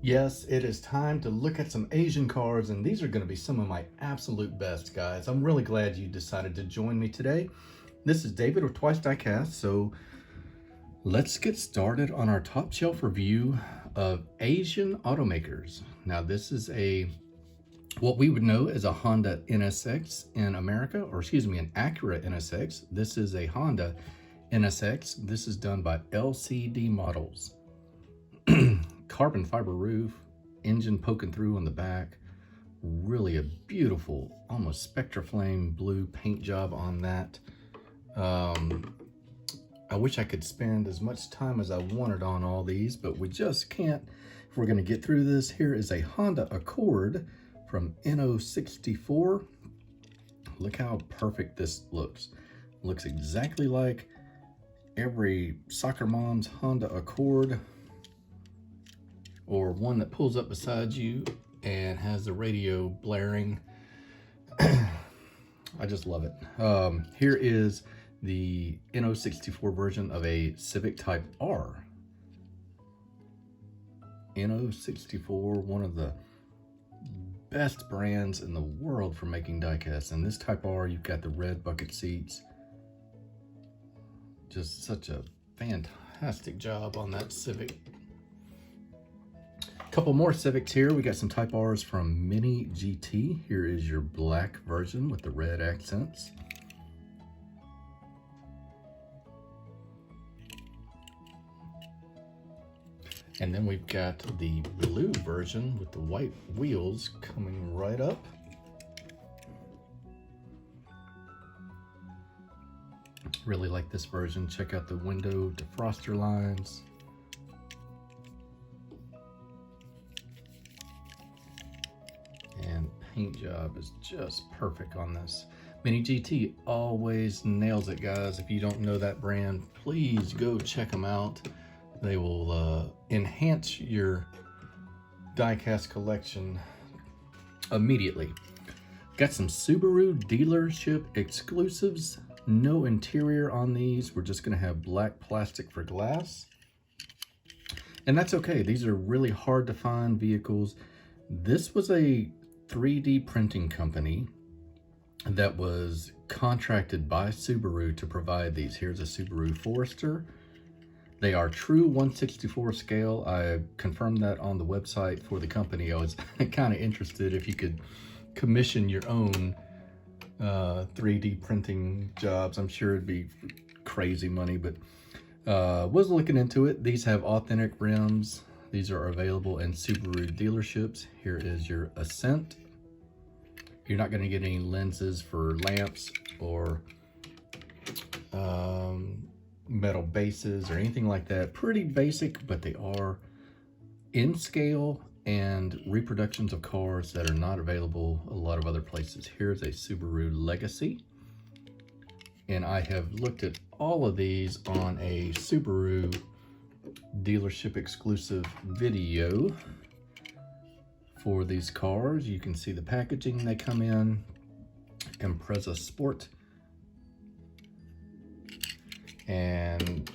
Yes, it is time to look at some Asian cars, and these are going to be some of my absolute best, guys. I'm really glad you decided to join me today. This is David with Twice Diecast, so let's get started on our top shelf review of Asian automakers. Now, this is what we would know as a Honda NSX in America, or excuse me, an Acura NSX. This is a Honda NSX. This is done by LCD Models. Carbon fiber roof, engine poking through on the back. Really a beautiful, almost Spectra Flame blue paint job on that. I wish I could spend as much time as I wanted on all these, but we just can't. If we're going to get through this, here is a Honda Accord from NO64. Look how perfect this looks. Looks exactly like every soccer mom's Honda Accord, or one that pulls up beside you and has the radio blaring. I just love it. Here is the NO64 version of a Civic Type R. NO64, one of the best brands in the world for making diecasts. And this Type R, you've got the red bucket seats. Just such a fantastic job on that Civic. Couple more Civics here. We got some Type R's from Mini GT. Here is your black version with the red accents. And then we've got the blue version with the white wheels coming right up. Really like this version. Check out the window defroster lines. And paint job is just perfect on this. Mini GT always nails it, guys. If you don't know that brand, please go check them out. They will enhance your diecast collection immediately. Got some Subaru dealership exclusives. No interior on these. We're just gonna have black plastic for glass. And that's okay. These are really hard to find vehicles. This was a 3D printing company that was contracted by Subaru to provide these. Here's a Subaru Forester. They are true 1/64 scale. I confirmed that on the website for the company. I was kind of interested if you could commission your own 3D printing jobs. I'm sure it'd be crazy money, but was looking into it. These have authentic rims. These are available in Subaru dealerships. Here is your Ascent. You're not going to get any lenses for lamps or metal bases or anything like that. Pretty basic, but they are in scale and reproductions of cars that are not available a lot of other places. Here's a Subaru Legacy. And I have looked at all of these on a Subaru dealership exclusive video for these cars. You can see the packaging they come in. Impreza Sport. And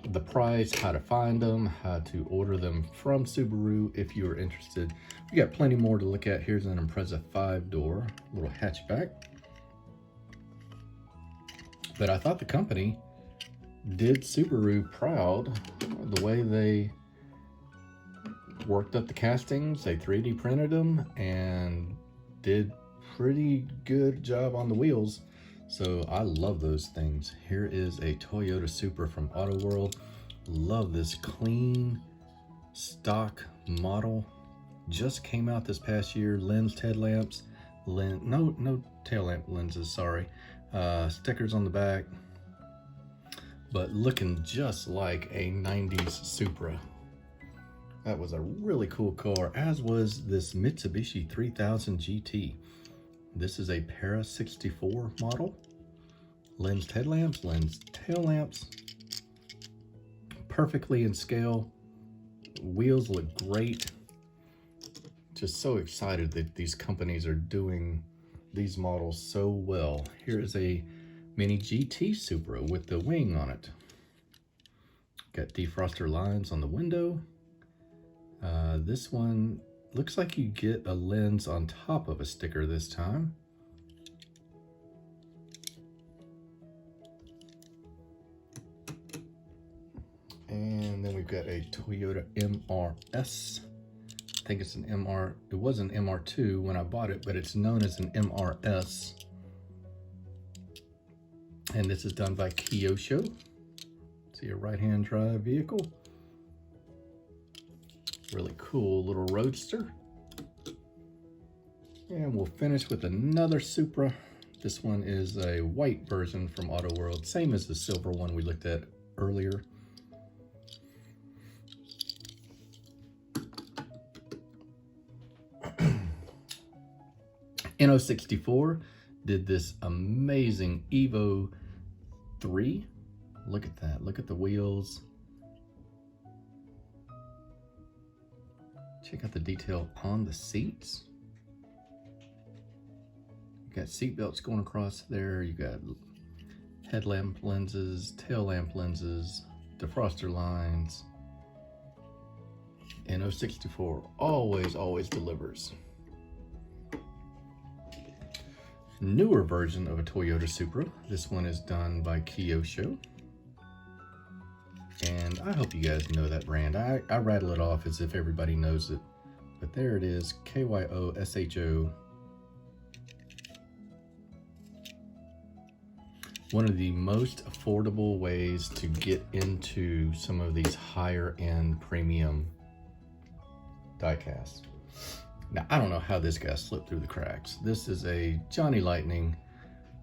the price, how to find them, how to order them from Subaru if you are interested. We got plenty more to look at. Here's an Impreza 5-door, little hatchback. But I thought the company did Subaru proud the way they worked up the castings. They 3D printed them and did pretty good job on the wheels. So I love those things. Here is a Toyota Supra from Auto World. Love this clean stock model. Just came out this past year. Lens headlamps, no tail lamp lenses, sorry. Stickers on the back, but looking just like a 90s Supra. That was a really cool car, as was this Mitsubishi 3000 GT. This is a Para 64 model. Lensed headlamps, lensed tail lamps. Perfectly in scale. Wheels look great. Just so excited that these companies are doing these models so well. Here is a Mini GT Supra with the wing on it. Got defroster lines on the window. This one looks like you get a lens on top of a sticker this time. And then we've got a Toyota MRS. I think it's an MR, it was an MR2 when I bought it, but it's known as an MRS. And this is done by Kyosho. See, a right-hand drive vehicle. Really cool little roadster. And we'll finish with another Supra. This one is a white version from Auto World, same as the silver one we looked at earlier. NO64 did this amazing Evo 3. Look at that, look at the wheels. Check out the detail on the seats. You got seat belts going across there. You got headlamp lenses, tail lamp lenses, defroster lines. NO64 always delivers. Newer version of a Toyota Supra. This one is done by Kyosho. And I hope you guys know that brand. I rattle it off as if everybody knows it. But there it is, Kyosho. One of the most affordable ways to get into some of these higher end premium diecasts. Now, I don't know how this guy slipped through the cracks. This is a Johnny Lightning.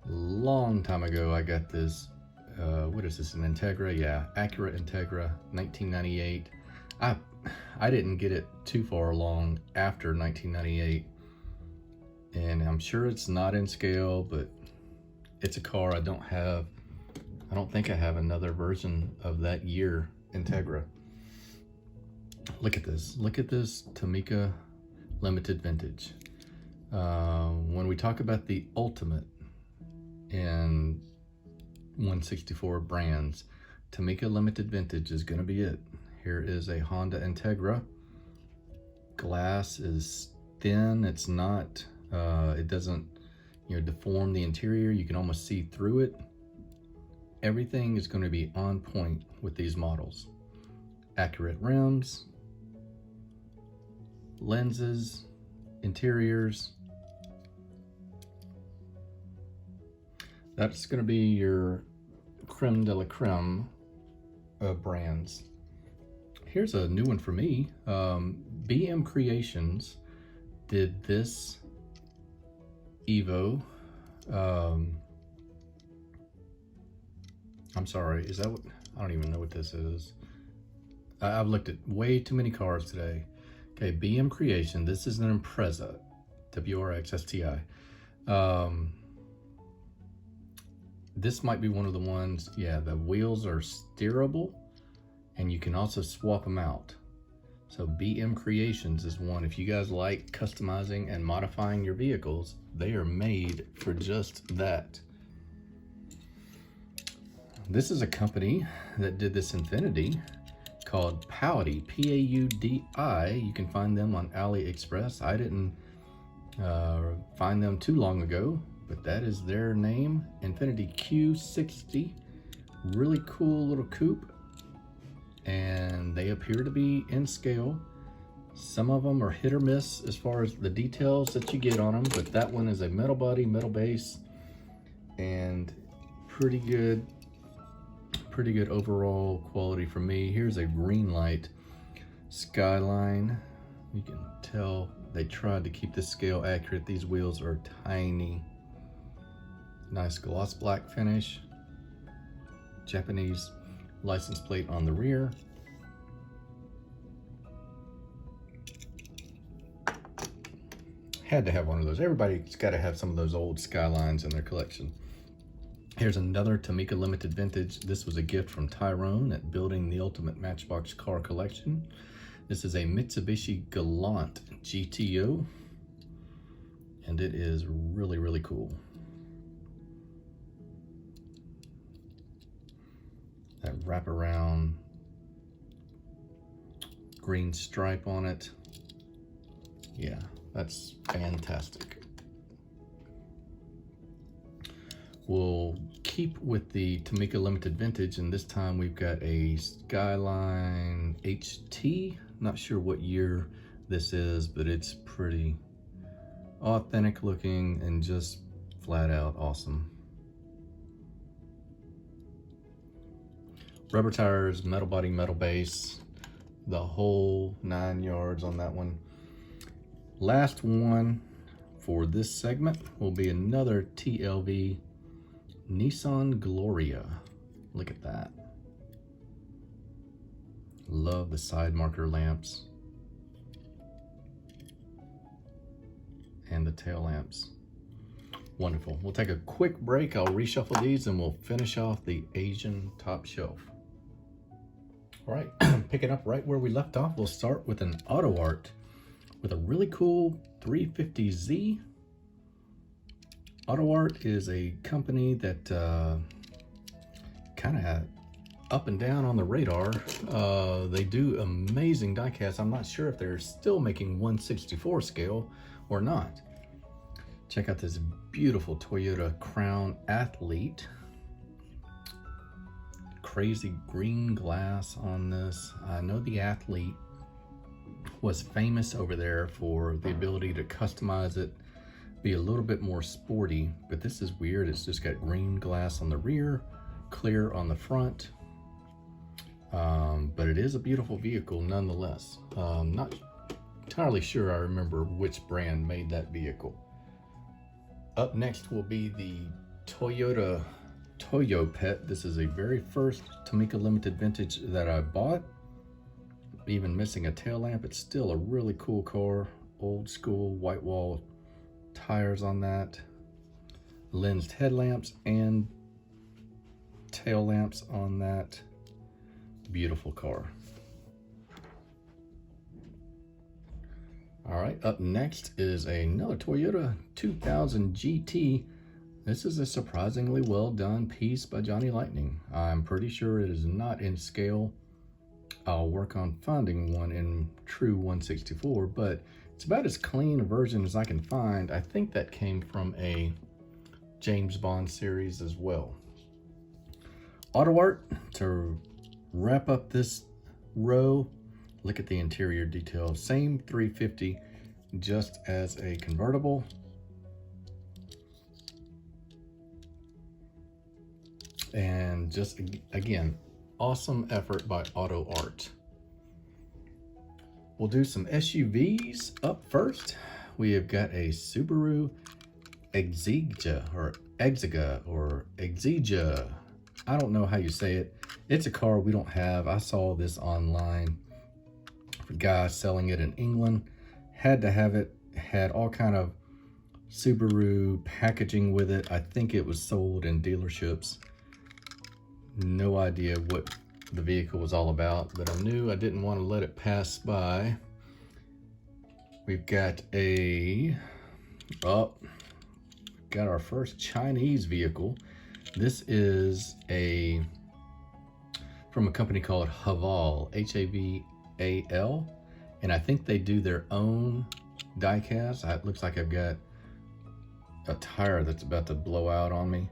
Long time ago, I got this, what is this, an Integra? Yeah, Acura Integra, 1998. I didn't get it too far along after 1998. And I'm sure it's not in scale, but it's a car I don't have. I don't think I have another version of that year Integra. Look at this Tomica limited vintage. When we talk about the ultimate in 164 brands, Tomica limited vintage is going to be it. Here is a Honda Integra. Glass is thin. It's not, it doesn't, deform the interior. You can almost see through it. Everything is going to be on point with these models. Accurate rims, lenses, interiors. That's going to be your creme de la creme of brands. Here's a new one for me. BM Creations did this Evo. I'm sorry, is that what, I don't even know what this is. I've looked at way too many cars today. Okay, BM Creation, this is an Impreza Wrx Sti. This might be one of the ones, yeah, the wheels are steerable and you can also swap them out. So BM Creations is one. If you guys like customizing and modifying your vehicles, they are made for just that. This is a company that did this Infiniti called Paudi, P-A-U-D-I. You can find them on AliExpress. I didn't find them too long ago, but that is their name. Infiniti Q60, really cool little coupe. And they appear to be in scale. Some of them are hit or miss as far as the details that you get on them, but that one is a metal body, metal base, and pretty good overall quality for me. Here's a green light Skyline. You can tell they tried to keep this scale accurate. These wheels are tiny. Nice gloss black finish. Japanese license plate on the rear. Had to have one of those. Everybody's got to have some of those old Skylines in their collection. Here's another Tomica limited vintage. This was a gift from Tyrone at Building the Ultimate Matchbox Car Collection. This is a Mitsubishi Gallant Gto, and it is really, really cool. That wraparound green stripe on it. Yeah, that's fantastic. We'll keep with the Tomica Limited Vintage, and this time we've got a Skyline HT. Not sure what year this is, but it's pretty authentic looking and just flat out awesome. Rubber tires, metal body, metal base, the whole 9 yards on that one. Last one for this segment will be another Tlv Nissan Gloria. Look at that. Love the side marker lamps and the tail lamps. Wonderful. We'll take a quick break. I'll reshuffle these and we'll finish off the Asian top shelf. All right, picking up right where we left off, we'll start with an auto art with a really cool 350Z. Auto Art is a company that kind of up and down on the radar. They do amazing diecast. I'm not sure if they're still making 1/64 scale or not. Check out this beautiful Toyota Crown Athlete. Crazy green glass on this. I know the Athlete was famous over there for the ability to customize it, be a little bit more sporty, but this is weird. It's just got green glass on the rear, clear on the front, but it is a beautiful vehicle nonetheless. Not entirely sure I remember which brand made that vehicle. Up next will be the Toyota Toyo Pet. This is a very first Tomica Limited Vintage that I bought. Even missing a tail lamp, it's still a really cool car. Old school white wall tires on that, lensed headlamps and tail lamps on that. Beautiful car. All right, up next is another Toyota 2000 GT. This is a surprisingly well done piece by Johnny Lightning. I'm pretty sure it is not in scale. I'll work on finding one in true 1/64, but it's about as clean a version as I can find. I think that came from a James Bond series as well. Auto Art, to wrap up this row, look at the interior detail. Same 350, just as a convertible. And just, again, awesome effort by Auto Art. We'll do some SUVs up first. We have got a Subaru Exige or Exige. I don't know how you say it. It's a car we don't have. I saw this online. A guy selling it in England. Had to have it. Had all kind of Subaru packaging with it. I think it was sold in dealerships. No idea what the vehicle was all about, but I knew I didn't want to let it pass by. We've got got our first Chinese vehicle. This is from a company called Haval, Haval, and I think they do their own diecast. It looks like I've got a tire that's about to blow out on me.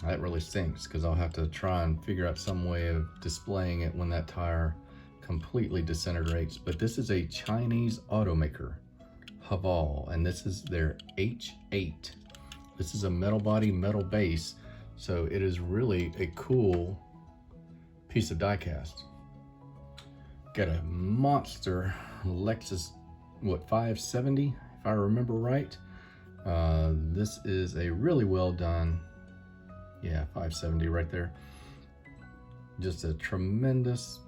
That really stinks because I'll have to try and figure out some way of displaying it when that tire completely disintegrates. But this is a Chinese automaker, Haval, and this is their H8. This is a metal body, metal base, so it is really a cool piece of diecast. Got a monster Lexus, 570, if I remember right. This is a really well done, 570 right there. Just a tremendous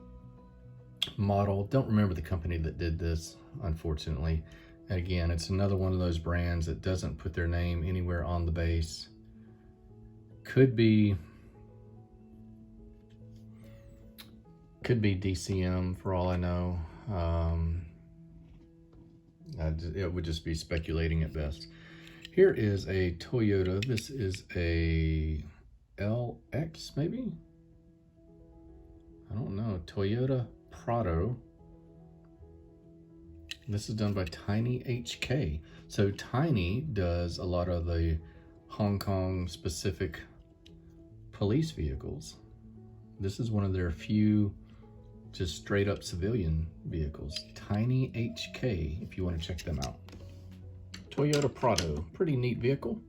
model. Don't remember the company that did this, unfortunately. And again, it's another one of those brands that doesn't put their name anywhere on the base. Could be DCM for all I know. It would just be speculating at best. Here is a Toyota. This is a LX maybe? I don't know. Toyota Prado. This is done by Tiny HK. So Tiny does a lot of the Hong Kong specific police vehicles. This is one of their few just straight up civilian vehicles. Tiny HK, if you want to check them out. Toyota Prado, pretty neat vehicle.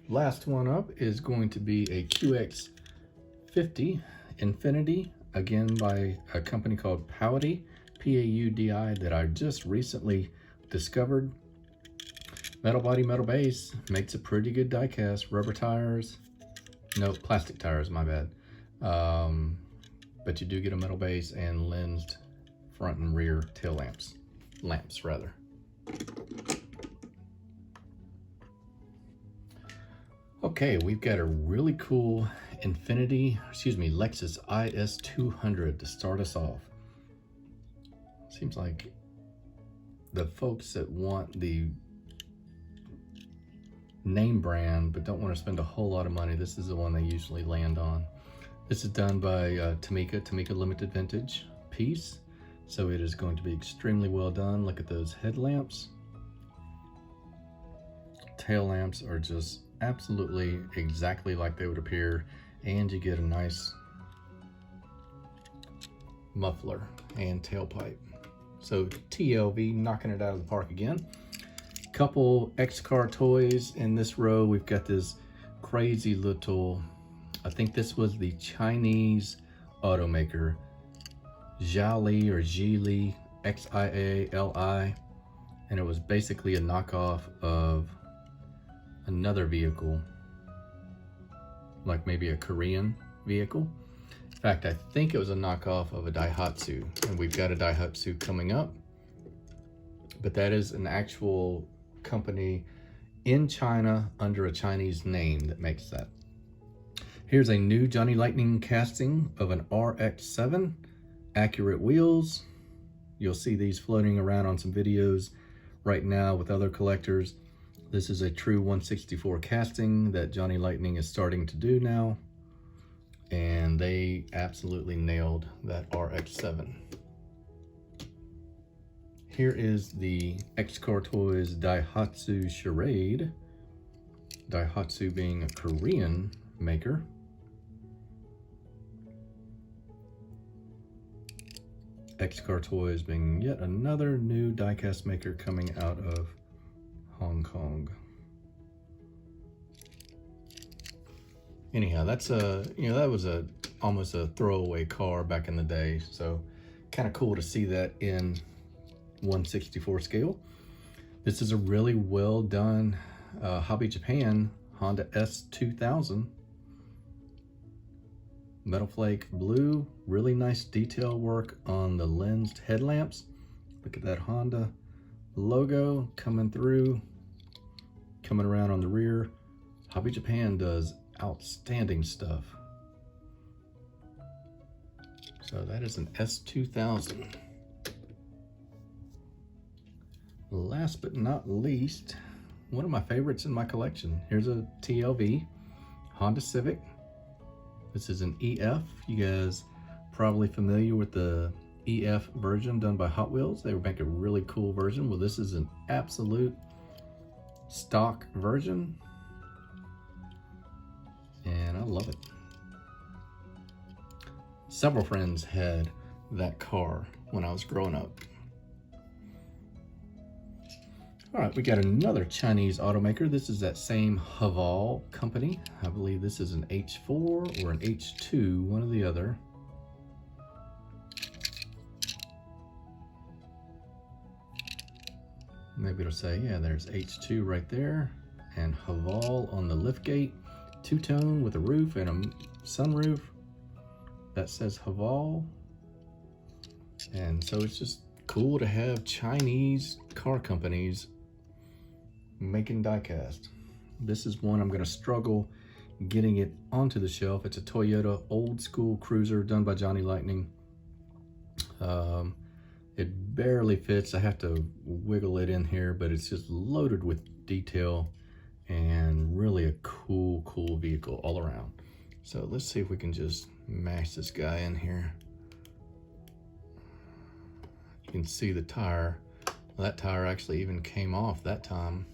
Last one up is going to be a QX50 Infiniti, again by a company called Paudi, P-A-U-D-I, that I just recently discovered. Metal body, metal base, makes a pretty good diecast. Rubber tires, no, plastic tires, my bad. But you do get a metal base and lensed front and rear tail lamps. Lamps, rather. Okay, we've got a really cool Lexus IS200 to start us off. Seems like the folks that want the name brand but don't want to spend a whole lot of money, this is the one they usually land on. This is done by Tomica Limited Vintage piece, so it is going to be extremely well done. Look at those headlamps. Tail lamps are just absolutely exactly like they would appear, and you get a nice muffler and tailpipe. So TLV knocking it out of the park again. Couple X-Car toys in this row. We've got this crazy little, I think this was the Chinese automaker, Xiaoli or Geely, Xiali, and it was basically a knockoff of another vehicle, like maybe a Korean vehicle. In fact, I think it was a knockoff of a Daihatsu, and we've got a Daihatsu coming up, but that is an actual company in China under a Chinese name that makes that. Here's a new Johnny Lightning casting of an RX-7, accurate wheels. You'll see these floating around on some videos right now with other collectors. This is a true 164 casting that Johnny Lightning is starting to do now, and they absolutely nailed that RX-7. Here is the X-Car Toys Daihatsu Charade. Daihatsu being a Korean maker. X-Car Toys being yet another new diecast maker coming out of Hong Kong. Anyhow, that's that was almost a throwaway car back in the day, so kind of cool to see that in 1/64 scale. This is a really well done Hobby Japan Honda S2000 metal flake blue. Really nice detail work on the lensed headlamps. Look at that Honda logo coming through, coming around on the rear. Hobby Japan does outstanding stuff. So that is an S2000. Last but not least, one of my favorites in my collection. Here's a TLV Honda Civic. This is an EF. You guys probably familiar with the EF version done by Hot Wheels. They would make a really cool version. Well, this is an absolute stock version, and I love it. Several friends had that car when I was growing up. All right, we got another Chinese automaker. This is that same Haval company. I believe this is an H4 or an H2, one or the other. Maybe it'll say, yeah, there's H2 right there, and Haval on the liftgate, two-tone with a roof and a sunroof. That says Haval. And so it's just cool to have Chinese car companies making diecast. This is one I'm going to struggle getting it onto the shelf. It's a Toyota old school cruiser done by Johnny Lightning. It barely fits. I have to wiggle it in here, but it's just loaded with detail and really a cool vehicle all around. So let's see if we can just mash this guy in here. can see the tire. That tire actually even came off that time.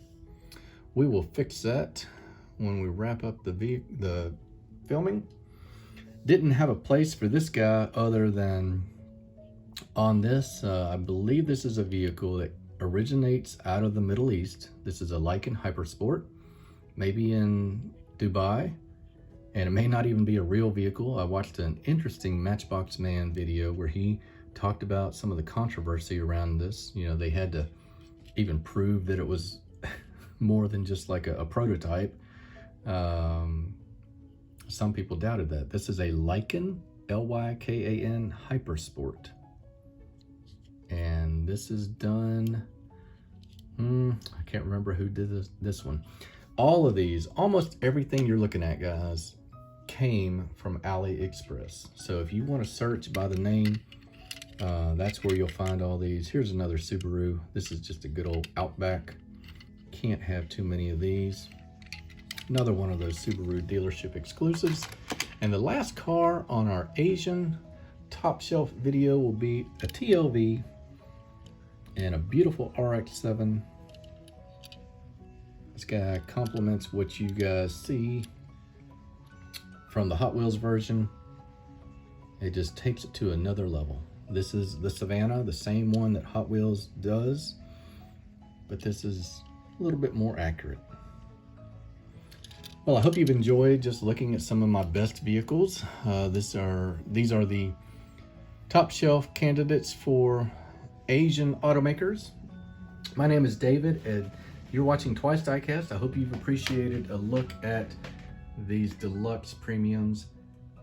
We will fix that when we wrap up the filming. Didn't have a place for this guy other than on this. I believe this is a vehicle that originates out of the Middle East. This is a Lycan Hypersport, maybe in Dubai, and it may not even be a real vehicle. I watched an interesting Matchbox Man video where he talked about some of the controversy around this. You know, they had to even prove that it was more than just like a prototype. Some people doubted that. This is a Lycan, Lykan Hypersport. And this is done, I can't remember who did this one. All of these, almost everything you're looking at, guys, came from AliExpress. So if you want to search by the name, that's where you'll find all these. Here's another Subaru. This is just a good old Outback. Can't have too many of these. Another one of those Subaru dealership exclusives. And the last car on our Asian top shelf video will be a Tlv and a beautiful RX-7. This guy complements what you guys see from the Hot Wheels version. It just takes it to another level. This is the Savannah, the same one that Hot Wheels does, but this is a little bit more accurate. Well, I hope you've enjoyed just looking at some of my best vehicles. These are the top shelf candidates for Asian automakers. My name is David, and you're watching Twice Diecast. I hope you've appreciated a look at these deluxe premiums,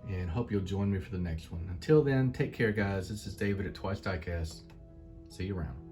and hope you'll join me for the next one. Until then, take care, guys. This is David at Twice Diecast. See you around.